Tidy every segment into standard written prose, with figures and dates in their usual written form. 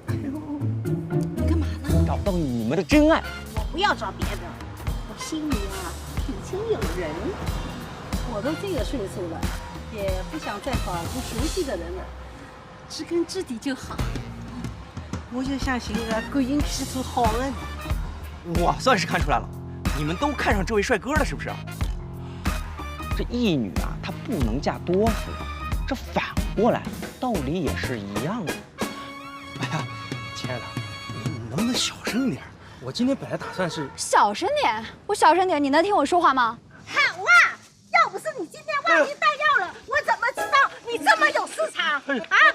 哎呦，你干嘛呢？找到你们的真爱。我不要找别的，我心里啊已经有人。我都这个岁数了，也不想再找不熟悉的人了，知根知底就好。我就相信啊，桂英是出好人。我算是看出来了，你们都看上这位帅哥了，是不是？这义女啊，她不能嫁多夫，这反过来道理也是一样的。哎呀，亲爱的，你能不能小声点？我今天本来打算是小声点，我小声点，你能听我说话吗？好啊，要不是你今天忘记带药了，我怎么知道你这么有市场啊？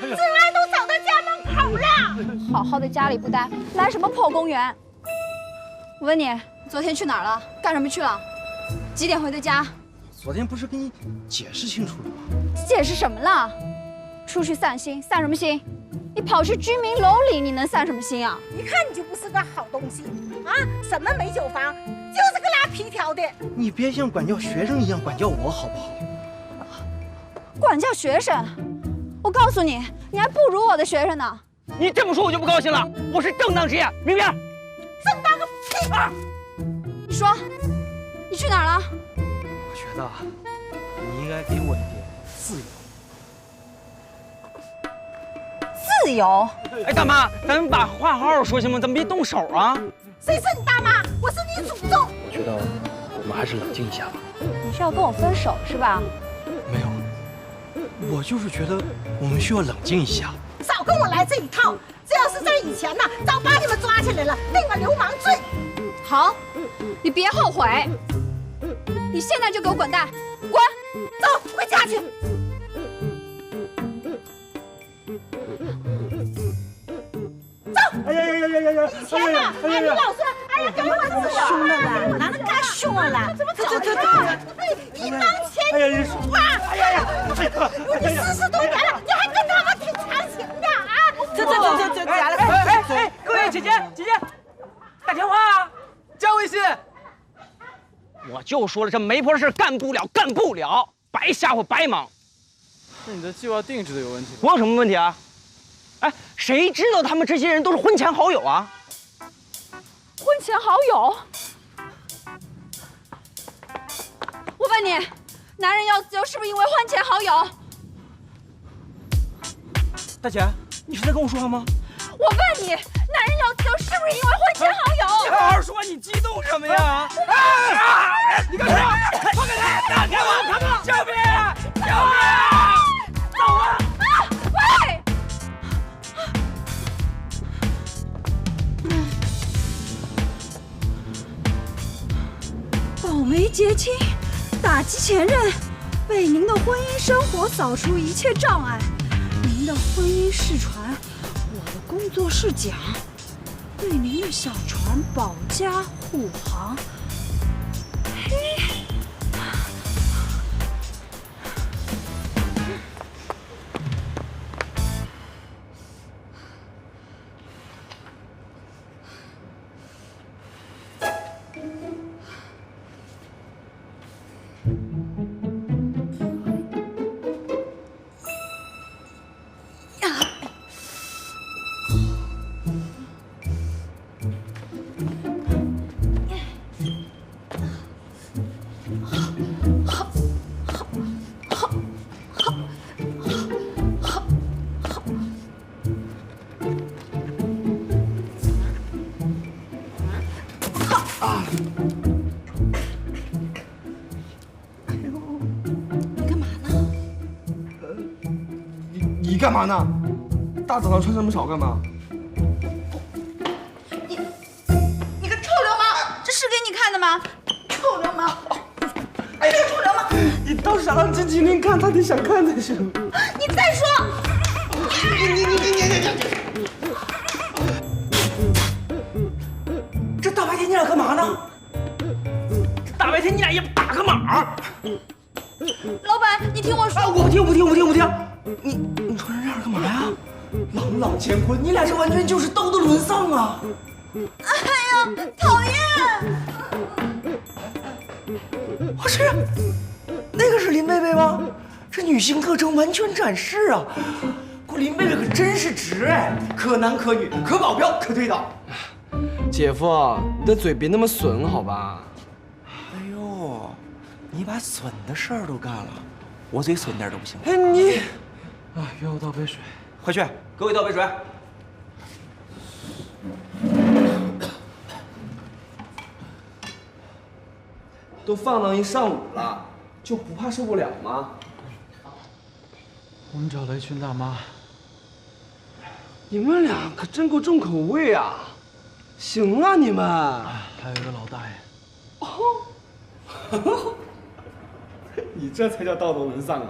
真爱都找到家门口了。好好的家里不待，来什么破公园？我问你，昨天去哪儿了？干什么去了？几点回的家？昨天不是跟你解释清楚了吗？解释什么了？出去散心，散什么心？你跑去居民楼里，你能散什么心啊？一看你就不是个好东西啊！什么美酒坊，就是个拉皮条的。你别像管教学生一样管教我好不好？管教学生？我告诉你，你还不如我的学生呢。你这么说我就不高兴了，我是正当职业，明不明？正当个屁啊！你说，你去哪儿了？我觉得你应该给我一点自由。自由？哎，大妈，咱们把话好好说行吗？咱们别动手啊！谁是你大妈？我是你祖宗。我觉得我们还是冷静一下吧。你是要跟我分手是吧？没有，我就是觉得我们需要冷静一下。少跟我来这一套！这要是在以前呢，早把你们抓起来了，定个流氓罪。好，你别后悔。你现在就给我滚蛋，滚！走，回家去。哎呀呀呀呀呀！以前呢，哎，你老说，哎呀，给我自由，凶了啦，哪能干凶了？怎么走的？一帮钱一出啊！哎呀呀！你40多年了，你还跟他们挺长情的啊？这来了！哎，各位姐姐，打电话啊，加微信。我就说了，这媒婆的事干不了，白吓唬白忙。是你的计划定制的有问题。我有什么问题啊？哎，谁知道他们这些人都是婚前好友啊？婚前好友？我问你，男人要自由是不是因为婚前好友？大姐，你是在跟我说话吗？我问你，男人要自由是不是因为婚前好友？你好好说，你激动什么呀？你干什么？放开他！放开我！救命！救命！走啊！喂！保媒结亲，打击前任，为您的婚姻生活扫除一切障碍。您的婚姻世传，我的工作是讲，对您的小船保驾护航。嘿。你干嘛呢？大早上穿这么少干嘛？你个臭流氓！这是给你看的吗？臭流氓！哎呀，臭流氓！你倒是让这几年看，他得想看才行。你再说！这大白天你俩干嘛呢？大白天你俩也打个码！老板，你听我说。啊，我不听！你穿成这样干嘛呀？朗朗乾坤，你俩这完全就是道德沦丧啊！哎呀，讨厌！我是，那个是林贝贝吗？这女性特征完全展示啊！顾林贝贝可真是直哎，可男可女，可保镖，可推倒。姐夫，你的嘴别那么损，好吧？哎呦，你把损的事儿都干了，我嘴损点都不行。哎你，啊，给我倒杯水。快去，给我一倒杯水。都放浪一上午了，就不怕受不了吗？我们找了一群大妈，你们俩可真够重口味啊！行啊，你们。还有一个老大爷。你这才叫道德沦丧啊！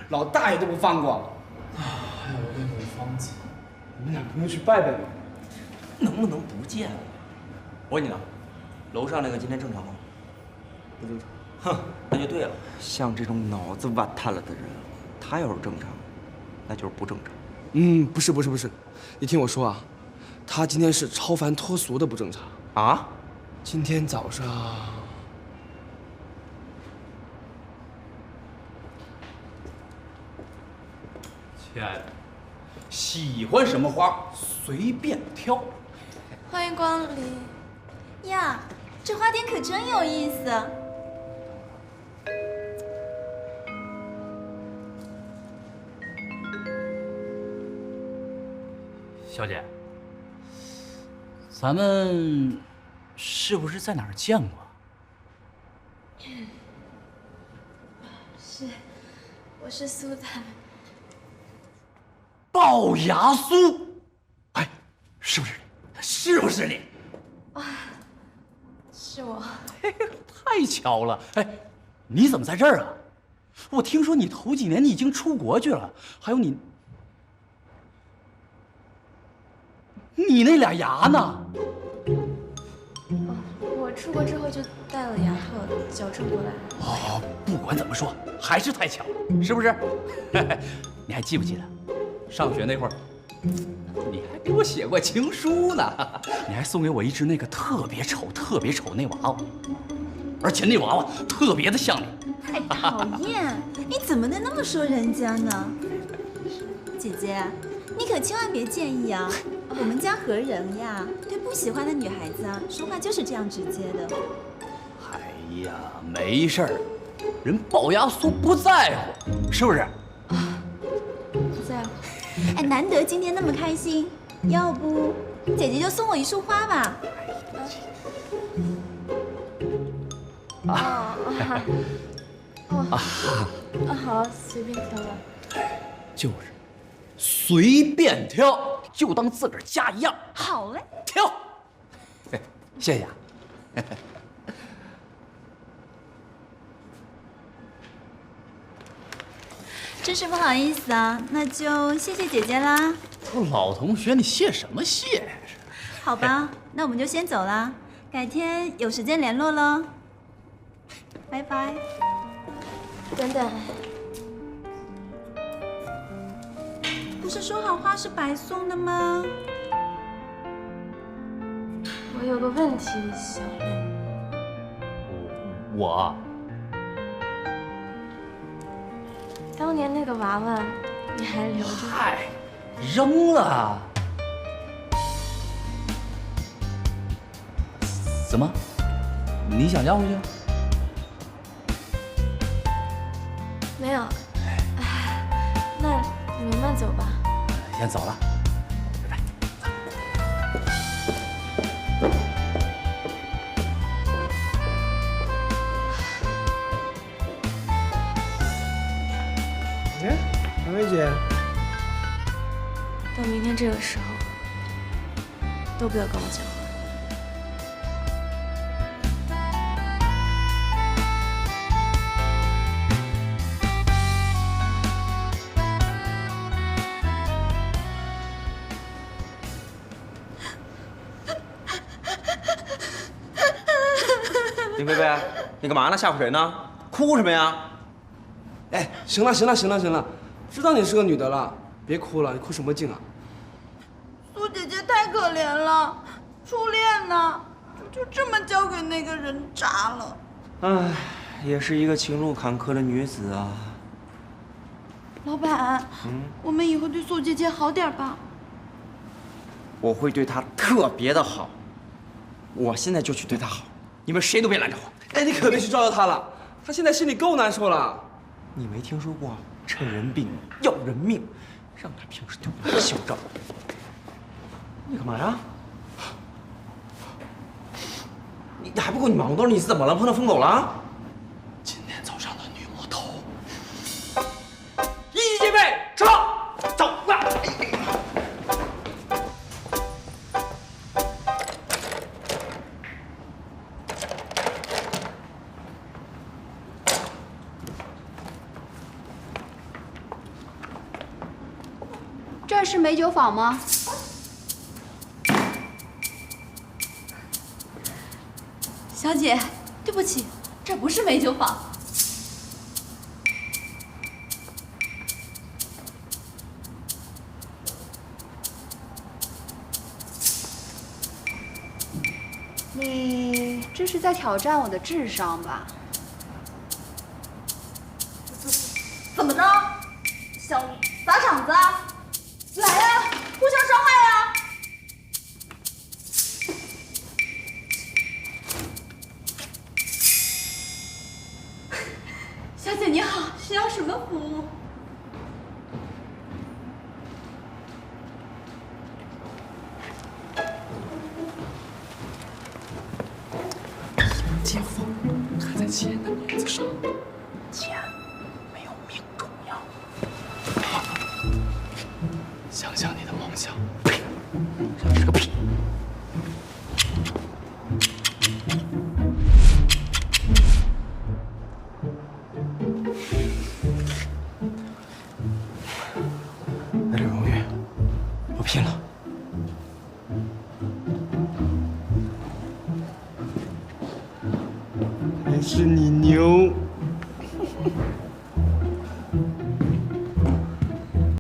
老大爷都不放过。还有那个方子，你们俩不用去拜拜吗？能不能不见了？我问你呢，楼上那个今天正常吗？不正常。哼，那就对了。像这种脑子瓦塌了的人，他要是正常，那就是不正常。不是，你听我说啊，他今天是超凡脱俗的不正常啊！今天早上，亲爱的，喜欢什么花随便挑。欢迎光临呀，这花店可真有意思。小姐，咱们是不是在哪儿见过？是，我是苏太。龅牙苏，哎，是不是你？是不是你？是我。太巧了！哎，你怎么在这儿啊？我听说你头几年你已经出国去了，还有你那俩牙呢？我出国之后就戴了牙套，矫正过来。哦，不管怎么说，还是太巧了，是不是？你还记不记得，上学那会儿，你还给我写过情书呢？你还送给我一只那个特别丑那娃娃，而且那娃娃特别的像你。太讨厌！你怎么能那么说人家呢？姐姐，你可千万别介意啊！我们家何人呀，对不喜欢的女孩子啊，说话就是这样直接的。哎呀，没事儿，人龅牙苏不在乎，是不是？不在乎。哎，难得今天那么开心，要不姐姐就送我一束花吧。好，随便挑吧。就是，随便挑，就当自个儿家一样。好嘞，挑。谢谢啊。真是不好意思啊，那就谢谢姐姐啦。老同学，你谢什么谢呀？好吧，那我们就先走了，改天有时间联络喽。拜拜。等等，不是说好花是白送的吗？我有个问题想问我当年那个娃娃你还留着？嗨，扔了。怎么？你想要回去？没有。那你们慢走吧。先走了，拜拜。哎，韩薇姐，到明天这个时候，都不要跟我讲话。林贝贝，你干嘛呢？吓唬谁呢？哭什么呀？哎，行了，知道你是个女的了，别哭了，你哭什么劲啊？苏姐姐太可怜了，初恋呢，就这么交给那个人渣了。唉，也是一个情路坎坷的女子啊。老板，我们以后对素姐姐好点吧。我会对她特别的好，我现在就去对她好，你们谁都别拦着我。哎，你可别去招摇她了，她现在心里够难受了。你没听说过趁人病要人命，让她平时对我嚣张。你干嘛呀？你还不够你忙的，你是怎么了？碰到疯狗了？今天早上的女魔头，一级戒备，吃饭，走吧。这是美酒坊吗？小姐，对不起，这不是美酒坊。你这是在挑战我的智商吧？怎么着？想砸场子啊？来呀，互相伤害呀！小姐你好，需要什么服务？街坊看在钱的面子上，钱没有命重要。想想你的梦想，呸，想是个屁！为了荣誉，我拼了！还是你牛！